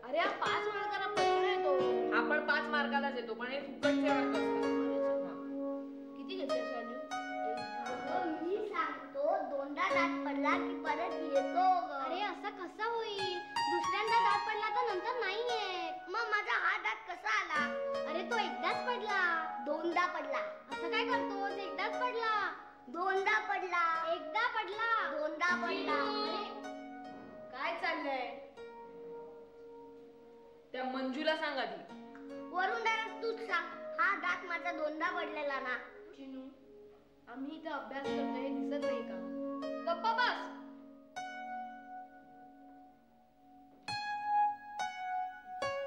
अरे हा 5 मार्काला प्रश्न येतो. हा पण 5 मार्कालाच येतो, पण हे फुकटचे मार्क असतात. किती घेतलीस व्हॅल्यू? मी सांगतो, दोनदा दात पडला की परत येतो. अरे असं कसं होईल? दुसऱ्यांदा दात पडला तर नंतर नाही येत. मग माझा हा दात कसा आला? अरे तो एकदाच पडला. दोनदा पडला. असं काय करतोस? एकदाच पडला. दोनदा पडला. एकदा पडला. दोनदा पडला. काय चाललंय? त्या मंजूला सांग आधी. वरून दादा तूच सांग, हा दात माझा दोनदा पडलेला ना. चिनू, आम्ही इथं अभ्यास करतोय हे दिसत नाही का? गप्पा बस.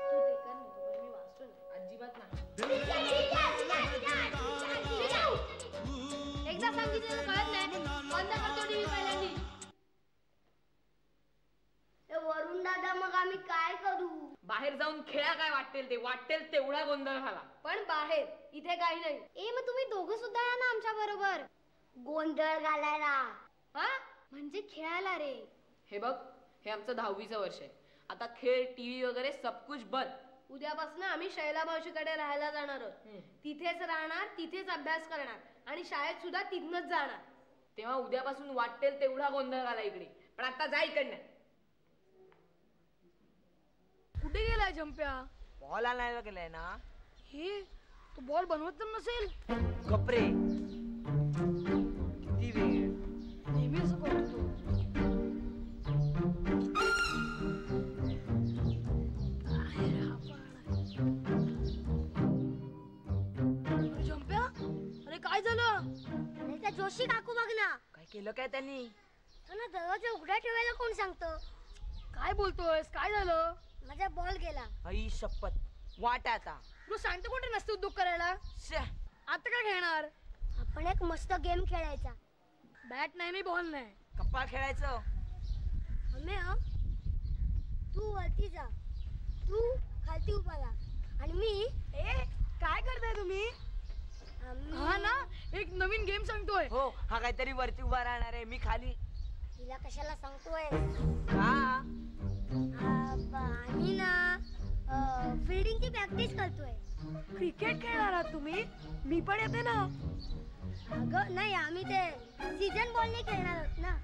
तू ते कर ना, तू मी वाचतो ना. अजिबात नाही. एकदा सांगितलेलं कळत नाही. बंद करतो टीव्ही पहिल्यांदी. वरून दादा मग आम्ही काय करू? बाहेर जाऊन खेळा, काय वाटेल तेवढा गोंधळ घाला. पण बाहेर इथे काही नाही. ए मग तुम्ही दोघं सुद्धा या ना आमच्या बरोबर. गोंधळ घालायला. हा? म्हणजे खेळायला रे. हे बघ, हे आमचं 10वीचं वर्ष आहे. आता खेळ, टीव्ही वगैरे सब कुछ बंद. उद्यापासून आम्ही शैला मावशीकडे राहायला जाणार आहोत. तिथेच राहणार, तिथेच अभ्यास करणार आणि शाळेत सुद्धा तिथनच जाणार. तेव्हा उद्यापासून वाटेल तेवढा गोंधळ घाला इकडे. पण आता जा इकडनं. कुठे गेलाय जंप्या? बॉल आणायला गेलाय ना. हे तो बॉल बनवत तर नसेल. कपरे किती वेळ नेहमी असं करतो तो. जंप्या, अरे काय झालं? नाही तर जोशी काकू बघ ना. काय केलं काय त्यांनी? त्यांना दरवाजा उघडा ठेवायला कोण सांगतो? काय बोलतोयस? काय झालं? माझा बॉल गेला. आई शपथ, वाट आता. तू सांगतो कोणते नसते उद्योग करायला. आता काय खेळणार? आपण एक मस्त गेम खेळायचा. बॅट नाही मी बॉल नाही. कप्पा खेळायचं. तू वरती जा, तू खालती उभा राहा आणि मी. काय करताय तुम्ही? हा ना, एक नवीन गेम सांगतोय. हो, हा काहीतरी वरती उभा राहणार आहे, मी खाली. तिला कशाला सांगतोय? हा, आणि ना फिल्डिंगची प्रॅक्टिस करतोय. क्रिकेट खेळणार आहात तुम्ही? मी पण येते ना. अगं नाही, आम्ही ते सीझन बॉल नाही खेळणार आहोत ना.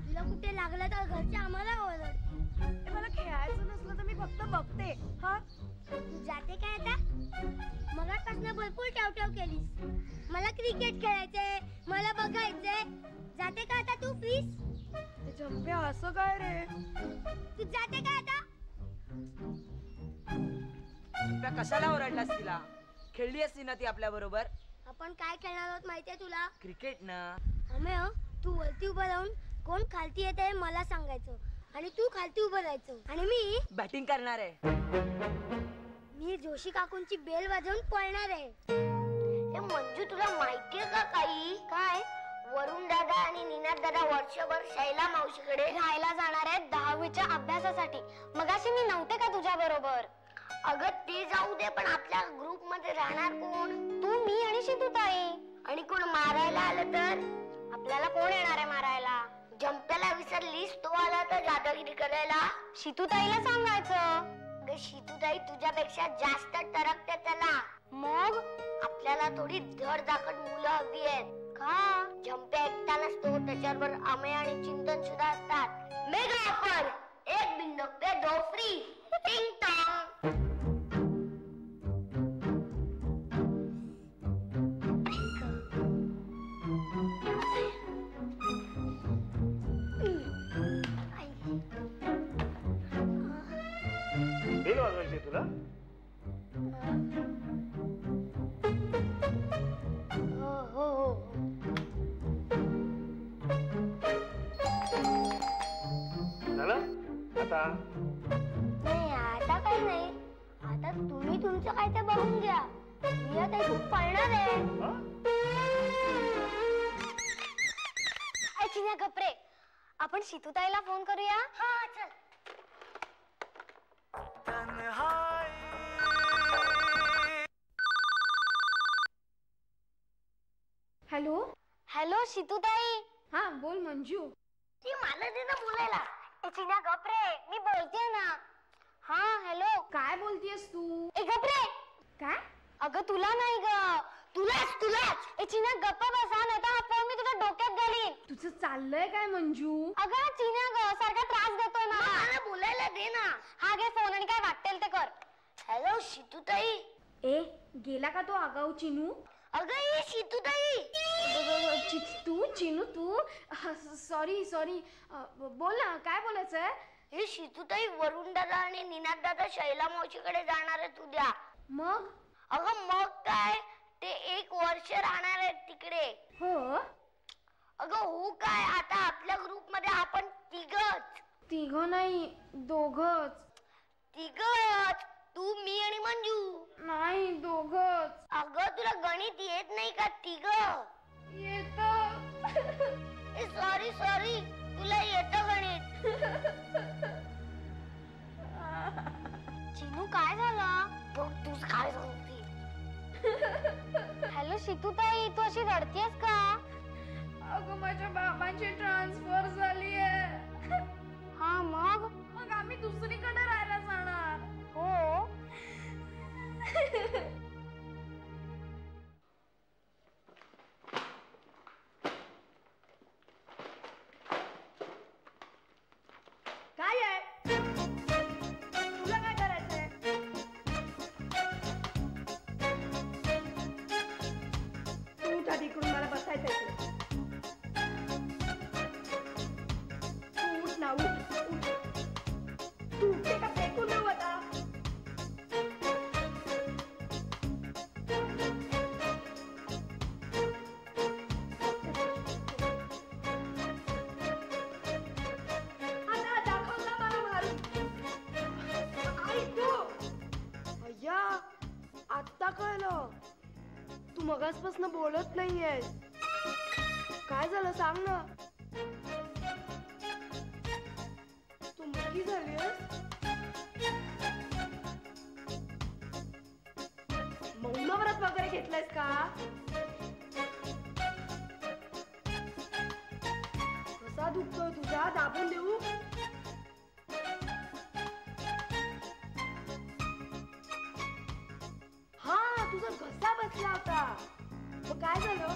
तुला कुठे लागलं तर घरचे आम्हाला ओरडतील. मला खेळायचं नसलं तर मी फक्त बघते. हा, तू जाते काय आता? मगापासून भरपूर टावटाव केलीस. मला क्रिकेट खेळायचंय, मला बघायचंय. जाते का आता तू प्लीज? जंप्या असं काय रे? तू जाते का आता? कशाला ओरडलास तिला? खेळली असती ना ती आपल्या बरोबर. आपण काय खेळणार आहोत माहितीये तुला? क्रिकेट ना. तू वरती उभं राहून कोण खालती येत आहे मला सांगायचं आणि तू खालती उभं राहायचं आणि मी बॅटिंग करणार आहे. मी जोशी काकूंची बेल वाजवून पळणार आहे. हे मंजू, तुला माहितीये का काही? काय? वरुण दादा आणि निनाद दादा वर्षभर शैला मावशीकडे राहायला जाणार आहेत 10वीच्या अभ्यासासाठी. मगाशी मी नव्हते का तुझ्या बरोबर? अगं ते जाऊ दे, पण आपल्या ग्रुप मध्ये राहणार कोण? तू, मी आणि शितूताई. आणि कोण मारायला आलं तर? आपल्याला कोण येणार आहे मारायला? जंप्याला विसरलीस? तो आला तर दादागिरी करायला? शितूताईला सांगायचं. शितूताई तुझ्यापेक्षा जास्त टरकते त्याला. मग आपल्याला थोडी धडधाकट मुलं हवी आहेत. का? जंप्या एकटा नसतो, त्याच्यावर अमेय आणि चिंतन सुद्धा असतात. मेगा ऑफर, एक बिंदू पे दो फ्री. टिंग टॉंग. बेल वाजवायची तुला? हो. झालं आता? नाही, आता काय नाही. आता तुम्ही तुमचं काय ते बघून घ्या. मी आता इथून पळणार आहे. चिन्या गप्रे, आपण शितूताईला फोन करूया. हा चल. हॅलो. हॅलो शितूताई. हा बोल मंजू. ती मला दे ना बोलायला. चिन्या गप्रे, मी बोलते ना. हा हॅलो. काय बोलतीयस तू? ए गप रे. काय? अगं तुला नाही ग, तुलाच. ए चिन्या गप्प बसा, नाही तर हा फोन मी तुझ्या डोक्यात घालीन. तुझं चाललंय काय मंजू? अगं चिन्या ग सारखा त्रास देतोय मला. मला बोलायला दे ना. हा घे फोन आणि काय वाटेल ते कर. हॅलो शितूताई. ए गेला का तो आगाऊ चिनू? अगं ही शितूताई. तू चिनू तू? सॉरी बोल ना, काय बोलायचंय? हे शितूताई वरुण दादा आणि निनाद दादा शैला मावशीकडे जाणार आहेत उद्या. मग? अगं मग काय, ते 1 वर्ष राहणार आहेत तिकडे. हो. अगं हो काय, आता आपल्या ग्रुप मध्ये आपण तिघं नाही, दोघच. तू मी आणि मंजू. नाही, दोघच. अगं तुला गणित येत नाही का? येत. सॉरी तुला येतं गणित. चिनू काय झालं? बघ तूच काय सांगते. हॅलो शितूताई, तू अशी रडतेस का? अगं माझ्या बाबांची ट्रान्सफर झाली आहे. हा मग? मग आम्ही दुसरीकडे राहायला जाणार. हो. काय आहे? तुला काय करायचंय? तू उठा तिकडून, मला बसायचंय. तू उठ ना, उठ. तू उठते का फेकून देऊ आता? आता कळलं, तू मगासपासून बोलत नाहीयेस. काय झालं सांग ना. तू मुलगी झालीयस? मौनव्रत वगैरे घेतलंयस का? कसा दुखतोय तुझा? दाबून देऊ? तुझा घसा बसला होता. मग काय झालं?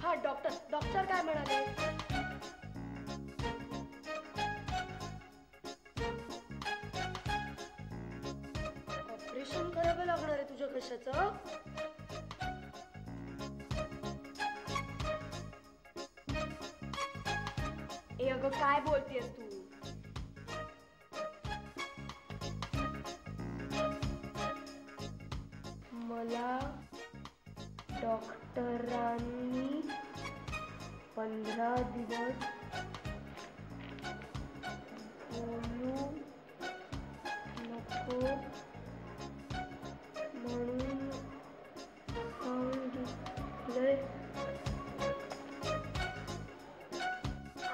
हा डॉक्टर काय म्हणाले? ऑपरेशन करावं लागणार आहे तुझ्या घशाचं. ए अगं काय बोलतेस तू? मला डॉक्टरांनी 15 दिवस बोलू नको म्हणून सांगितलंय.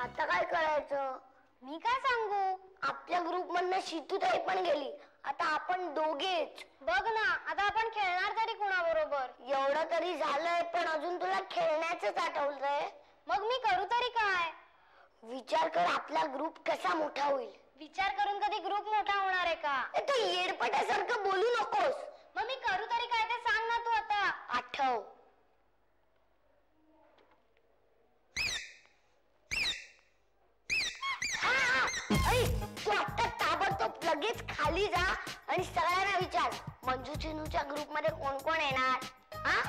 आता काय करायचं? मी काय सांगू? आपल्या ग्रुप मधनं शितूताई पण गेली. आता आपण दोघेच. बघ ना, आता आपण खेळणार तरी कुणाबरोबर? एवढं तरी झालंय, पण अजून तुला खेळण्याचंच आठवलंय. मग मी करू तरी काय? विचार कर, आपला ग्रुप कसा मोठा होईल. विचार करून कधी ग्रुप मोठा होणार आहे का? तू येडपटासारखं बोलू नकोस. मग मी करू तरी काय ते सांग ना तू आता. आठव. तू आता ताबडतोब लगेच खाली जा आणि सगळ्यांना विचार, मंजू चिनूच्या ग्रुप मध्ये कोण कोण येणार. हा?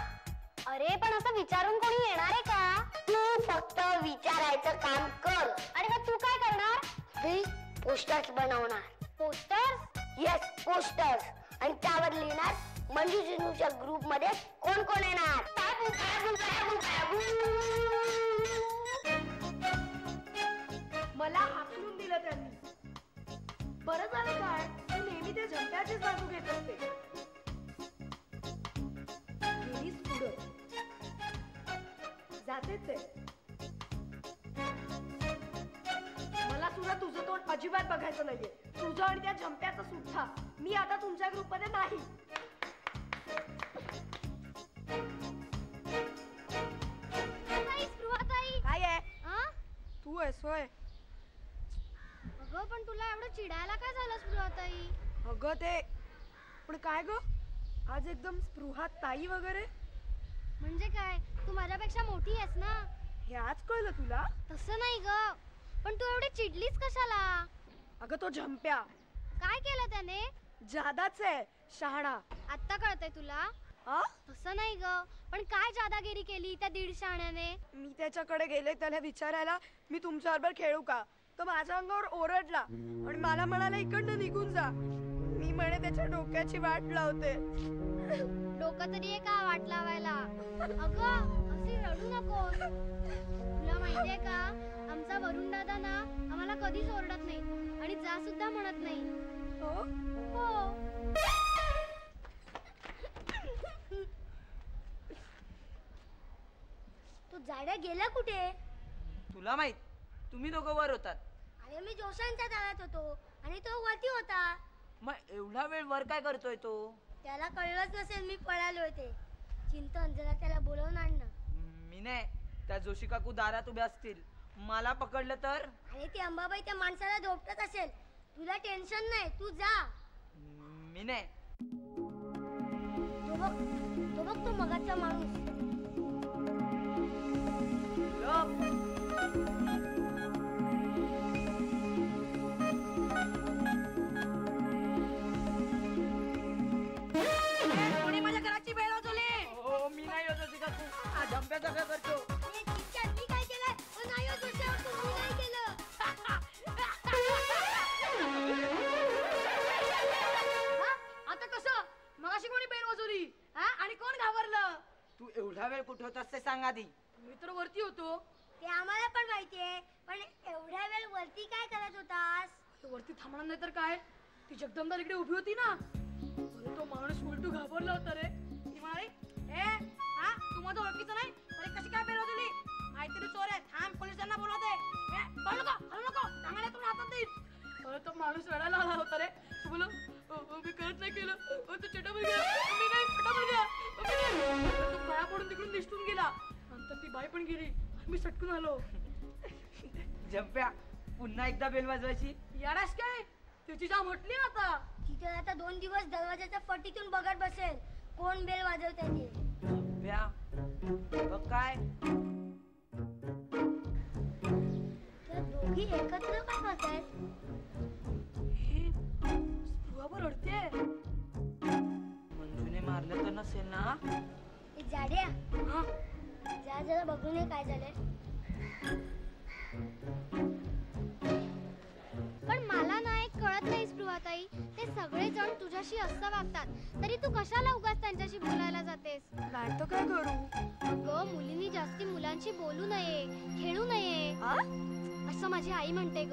अरे पण असं विचारून कोणी येणार आहे का? तू फक्त विचारायचं काम कर. आणि मग तू काय करणार? मी पोस्टर्स बनवणार. पोस्टर्स? Yes, posters. आणि त्यावर लिहिणार मंजू चिनूच्या ग्रुप मध्ये कोण कोण येणार. मला हाकलून दिलं त्यांनी. बरं झालं काय, तू नेहमी त्या झंप्याचीच बाजू घेत असते. गेलीस पुढं, जातेच आहे. मला सुद्धा तुझं तोंड अजिबात बघायचं नाहीये. तुझं आणि त्या झंप्याचं सुद्धा. मी आता तुमच्या ग्रुप मध्ये नाही. काय आहे? करतोयस होय? अगं पण तुला एवढं चिडायला काय झालं स्पृहाताई? अगं ते पण काय ग आज एकदम स्पृहात ताई वगैरे? म्हणजे काय, तू माझ्यापेक्षा मोठी आहेस ना. हे आज कळलं तुला? तसं नाही ग, पण तू एवढी चिडलीस कशाला? अगं तो झंप्या काय केलं त्याने? जादाच आहे शहाणा. आत्ता कळतंय तुला? हा? तसं नाही ग, पण काय जादागिरी केली त्या 1.5 शहाण्याने? मी त्याच्याकडे गेले त्याला विचारायला मी तुमच्याबरोबर खेळू का? तो माझ्या अंगावर ओरडला आणि मला म्हणाला इकडनं निघून जा. मी म्हणे त्याच्या डोक्याची वाट लावते. डोकं तरी आहे का वाट लावायला? अगं अशी रडू नको. तुला माहितीये का, आमचा वरुण दादा ना आम्हाला कधीच ओरडत नाही आणि जा सुद्धा म्हणत नाही. हो? हो. तू जाड्या गेला कुठे? तुला माहित, तुम्ही दोघं वर होतात. अरे मी जोशांच्या तळ्यात होतो आणि तो वरती होता. मग एवढा वेळ वर काय करतोय तो? त्याला कळलंच नसेल मी पळालोय ते. चिंतन जरा त्याला बोलवून आण ना. मी नाही, त्या जोशी काकू दारात उभ्या असतील, मला पकडलं तर? अरे ती अंबाबाई त्या माणसाला झोपटत असेल. तुला टेन्शन नाही, तू जा. मी नाही. तो बघ तो मगाचा माणूस. कोणी माझ्या घराची बेल वाजवली? हो मी नाही होतो जोशी काकू. हा झंप्याचा काय करतो? अरे चिंट्या, मी काय केलंय? ओ नाही हो जोशावर, तुम्ही नाही केलं. आता कसं? मगाशी कोणी बेल वाजवली हा आणि कोण घाबरलं? तू एवढा वेळ कुठे होतास ते सांग आधी. मी तर वरती होतो. ते आम्हाला पण माहितीये, पण एवढ्या वेळ वरती काय करत होतास? वरती थांबणार नाही तर काय, ती जगदंबा इकडे उभी होती ना. अरे तो माणूस उलटू घाबरला होता रे. ती म्हणाली, ए हा तू माझं ओळखीचं नाही, अरे कशी काय बेल वाजवली? काहीतरी चोर आहे, थांब पोलिसांना बोलवते. ए पळू नको, हलू नको, चांगल्या तुला हातात देईन. अरे तो माणूस रडायला आला होता रे. तो बोललो, मी करत नाही केलं. तू चटावर गेला. मी नाही, चटावर गेला. तो पाया पडून तिकडून निसटून गेला. नंतर ती बाई पण गेली. मी सटकून आलो. झंप्या, पुन्हा एकदा बेल वाजवायची? याडास काय, त्याची जाम हटली ना आता. तिथे आता 2 दिवस दरवाजाच्या फटीतून बघत बसेल कोण बेल वाजवते ते. झंप्या बघ काय, त्या दोघी एकत्र काय करतायत? स्पृहावर रडते. मंजूने मारलं तर नसेल ना? ए जाड्या, जा जरा बघून ये काय झालंय. पण मला ना एक कळत नाही स्पृहाताई, ते सगळे जण तुझ्याशी असं वागतात तरी तू कशाला उगाच त्यांच्याशी बोलायला जातेस? नाही तर काय करू? अगं मुलींनी जास्ती मुलांशी बोलू नये, खेळू नये असं माझी आई म्हणते ग.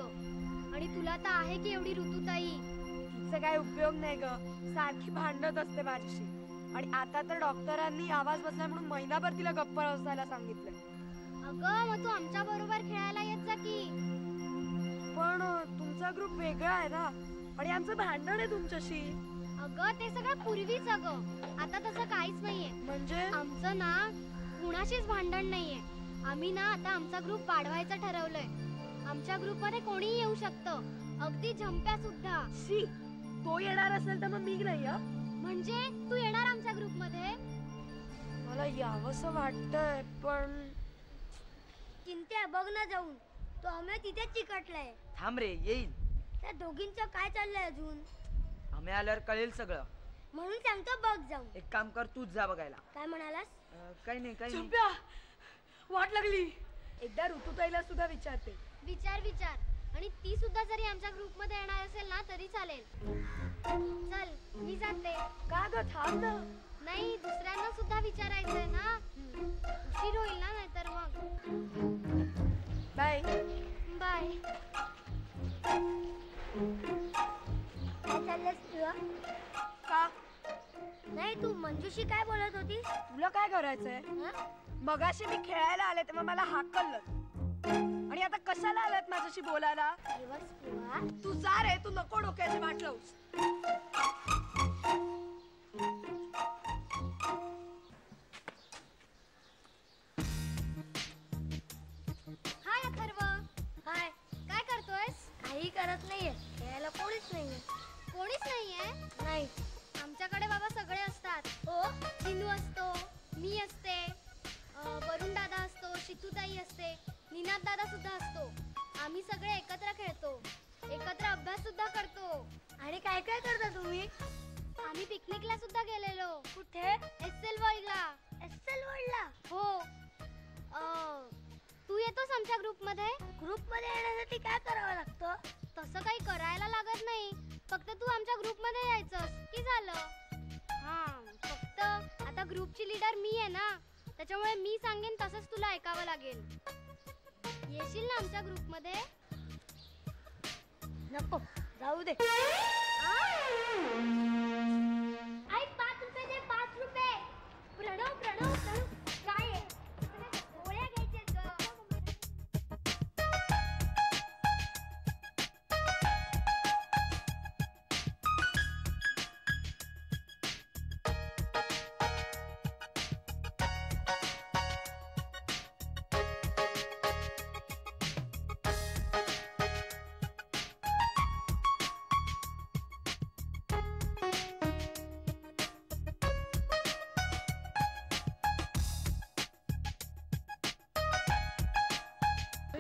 आणि तुला तर आहे की एवढी ऋतुताई. तिचा काय उपयोग नाही ग, सारखी भांडत असते माझ्याशी. आणि आता तर डॉक्टरांनी आवाज बसला म्हणून महिनाभर तिला गप्प बसायला सांगितलंय. अगं मग तू आमच्या बरोबर खेळायला येत जा की. पण तुमचा ग्रुप वेगळा आहे ना आणि आमचं भांडण आहे तुमच्याशी. अगं ते सगळं पूर्वीच अगं, आता तसं काहीच नाहीये. म्हणजे आमचं ना कुणाशीच भांडण नाहीये. आम्ही ना आता आमचा ग्रुप वाढवायचं ठरवलंय. आमच्या ग्रुप मध्ये कोणीही येऊ शकतं, अगदी झंप्या सुद्धा. शी, तो येणार असेल तर मग मी नाही. म्हणजे तू येणार आमच्या ग्रुप मध्ये? मला यावंसं वाटतंय पण चिंत्या बघ ना जाऊन, तो आम्ही तिथेच चिकटलाय. थांब रे, येईल. त्या दोघींचं काय चाललंय अजून? आम्ही आल्यावर कळेल सगळं. म्हणून सांगतो बघ जाऊन. एक काम कर, तूच जा बघायला. काय म्हणालास? काही नाही, काही नाही. झंप्या, वाट लागली. एकदा ऋतुताईला सुद्धा विचारते. विचार विचार. आणि ती सुद्धा जरी आमच्या ग्रुप मध्ये येणार असेल ना तरी चालेल. चल मी जाते. का ग, थांब ना. नाही, दुसऱ्यांना सुद्धा विचारायचंय ना, उशीर होईल ना नाहीतर मग. Bye bye. काय चाललंयस तुला? का? नाही, तू मंजूशी काय बोलत होतीस? तुला काय करायचंय? मगाशी मी खेळायला आले तेव्हा मला हाकललं आणि आता कशाला आलात माझ्याशी बोलायला? तू जा रे, तू नको डोक्याची वाट लावूस. हाय अथर्व. काही करत नाहीये, खेळायला कोणीच नाहीये. कोणीच नाहीये. नाही. आमच्याकडे बाबा सगळे असतात. हो, चिनू असतो, मी असते, वरुण दादा असतो, शितूताई असते, निनाद दादा सुद्धा असतो. आम्ही सगळे एकत्र खेळतो, एकत्र अभ्यास सुद्धा करतो. आणि काय काय करता तुम्ही? आम्ही पिकनिकला सुद्धा गेलेलो. कुठे? एसएल वर्ल्डला. एसएल वर्ल्डला? हो. तू येतोस आमच्या ग्रुपमध्ये? ग्रुपमध्ये येण्यासाठी काय करावं लागतं? तसं काही करायला लागत नाही, फक्त तू आमच्या ग्रुपमध्ये यायचंस की झालं. हा, फक्त आता ग्रुपची लीडर मी आहे ना, त्याच्यामुळे मी सांगेन तसंच तुला ऐकावं लागेल. येशील ना आमच्या ग्रुपमध्ये? नको, जाऊ दे. आई 5 रुपये दे, 5 रुपये. प्रणव प्रणव प्रणव काय आहे? गोळ्या घ्यायच्यात ग.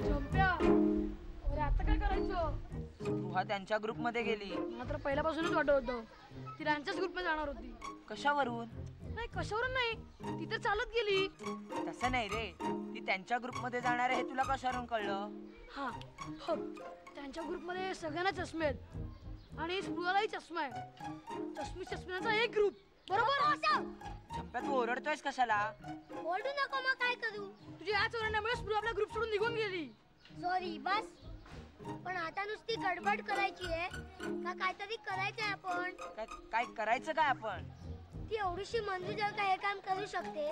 झोंप्या, अरे आता काय करायचं? स्पृहा त्यांच्या ग्रुपमध्ये गेली. मला तर पहिल्यापासूनच वाटत होतं ती त्यांच्याच ग्रुपमध्ये जाणार होती. कशावरून? नाही, कशावरून नाही, ती तर चालत गेली. तसं नाही रे, ती त्यांच्या ग्रुपमध्ये जाणार आहे हे तुला कशावरून कळलं? हा, हो, त्यांच्या ग्रुपमध्ये सगळ्यांना चष्मे आहेत आणि स्पृहालाही चष्मा आहे. चष्म्याचा एक ग्रुप, बरोबर? झंप्या, तू ओरडतोयस कशाला? ओरडू नको, मग काय करू? तुझ्या याच ओरडण्यामुळे स्पृहा आपला ग्रुप सोडून निघून गेली. सॉरी, बस. पण आता नुसती गडबड करायची आहे का काहीतरी करायचंय आपण? काय करायचं काय आपण? ती एवढीशी मंजू जर का हे काम करू शकते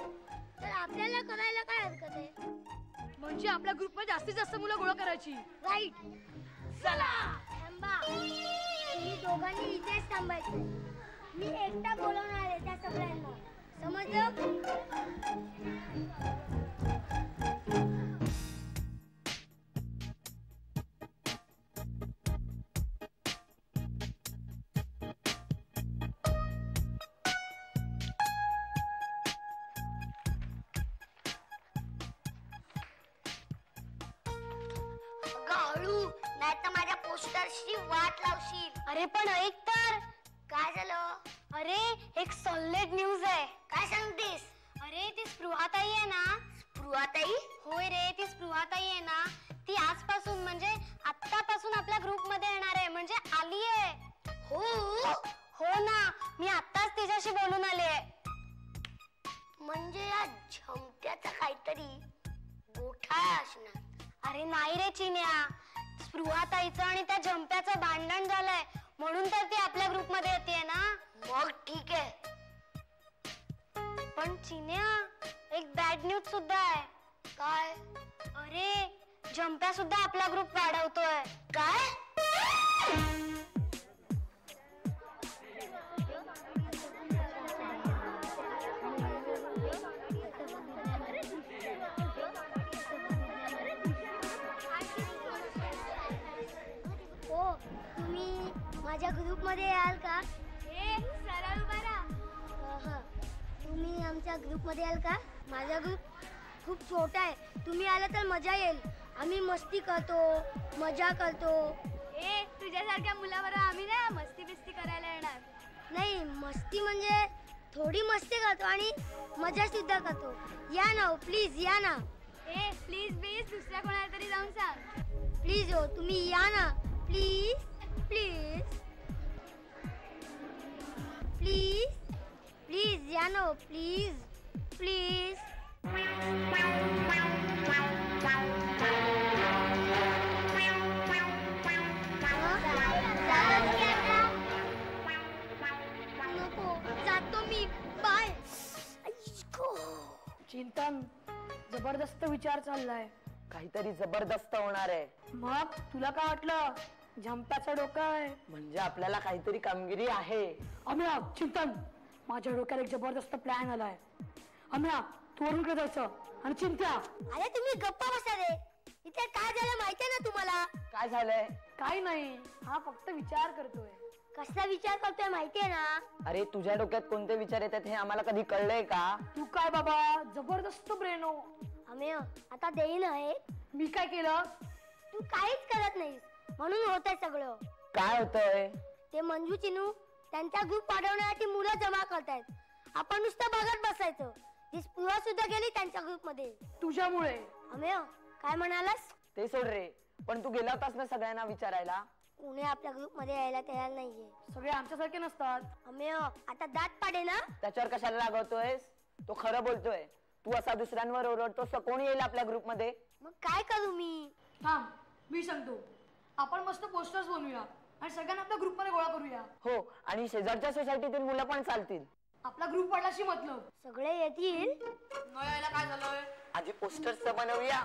तर आपल्याला करायला काय हरकत आहे? म्हणजे आपल्या ग्रुपमध्ये जास्तीत जास्त मुलं गोळा करायची. राईट. चला थांबा, तुम्ही दोघांनी इथेच थांबायचं. मी एकटा बोलवणार आहे त्या सगळ्यांना, समजलं? हळू, नाही तर माझ्या पोस्टरची वाट लावशील. अरे पण ऐक तर. काय झालं? अरे एक सॉलिड न्यूज आहे. काय सांगतेस? अरे ती स्पृहाताई आहे ना. स्पृहाताई? होय रे, ती स्पृहाताई आहे ना, ती आजपासून म्हणजे आत्तापासून आपल्या ग्रुप मध्ये येणार आहे, म्हणजे आली आहे. हो ना, मी आत्ताच तिच्याशी बोलून आले. म्हणजे या झमक्याचा काहीतरी घोटाळा असणार. अरे नाही रे चिन्या, स्पृहाताईचं आणि त्या झंप्याचं भांडण झालंय, म्हणून तर ती आपल्या ग्रुप मध्ये येते ना. मग ठीक आहे. पण चिन्या, एक बॅड न्यूज सुद्धा आहे. काय? अरे झंप्या सुद्धा आपला ग्रुप वाढवतोय. काय? हो, तुम्ही माझ्या ग्रुप मध्ये याल का? सरळ उभा राहा. तुम्ही आमच्या ग्रुप मध्ये याल का? माझा ग्रुप खूप छोटा आहे, तुम्ही आला तर मजा येईल. आम्ही मस्ती करतो, मजा करतो. तुझ्यासारख्या मुलाबरोबर आम्ही ना मस्ती बिस्ती करायला येणार नाही. मस्ती म्हणजे थोडी मस्ती करतो आणि मजा सुद्धा करतो. या ना, प्लीज या ना. प्लीज दुसऱ्या कोणाला तरी जाऊन सांग. प्लीज हो, तुम्ही या ना, प्लीज प्लीज प्लीज प्लीज या ना, प्लीज प्लीज. नको, जातो मी. बाय. चिंतन, जबरदस्त विचार चाललाय. काहीतरी जबरदस्त होणार आहे. मग तुला काय वाटलं? झंप्याचं डोकं आहे म्हणजे आपल्याला काहीतरी कामगिरी आहे. अम्या, चिंतन, माझ्या डोक्यात एक जबरदस्त प्लॅन आलाय. अम्या, तू वरुणकडे जायचं आणि चिंत्या. अरे तुम्ही गप्पा बसा रे. इथे काय झालं माहितीये ना तुम्हाला? काय झालंय? काही नाही, हा फक्त विचार करतोय. कसला विचार करतोय माहितीये ना? अरे तुझ्या डोक्यात कोणते विचार येतात हे आम्हाला कधी कळलंय का? तू काय बाबा जबरदस्त ब्रेन हो. अमेय आता देईन आहे. मी काय केलं? तू काहीच करत नाहीस म्हणून होतंय सगळं. काय होतंय? ते मंजू चिनू त्यांचा ग्रुप वाढवण्यासाठी मुलं जमा करतायत. आपण नुसतं बघत बसायचं. ती स्पृहा सुद्धा गेली त्यांच्या ग्रुप मध्ये तुझ्यामुळे. अमेय काय म्हणालास? ते सोड रे, पण तू गेला होतास ना सगळ्यांना विचारायला? कोणी आपल्या ग्रुप मध्ये यायला तयार नाहीये. सगळे आमच्यासारखे नसतात. अमेय आता दात पाडे ना. त्याच्यावर कशाला रागवतोयस? तो खरं बोलतोय. तू असा दुसऱ्यांवर ओरडतोस तर कोण येईल आपल्या ग्रुप मध्ये? मग काय करू मी? थांब, मी सांगतो. आपण मस्त पोस्टर्स बनवूया आणि सगळ्यांना आपल्या ग्रुप मध्ये गोळा करूया. हो, आणि शेजारच्या सोसायटीतील मुलं पण चालतील. आपला ग्रुप वाढलाशी मतलब. सगळे येतील. न यायला काय झालंय? आधी पोस्टर्स बनवूया.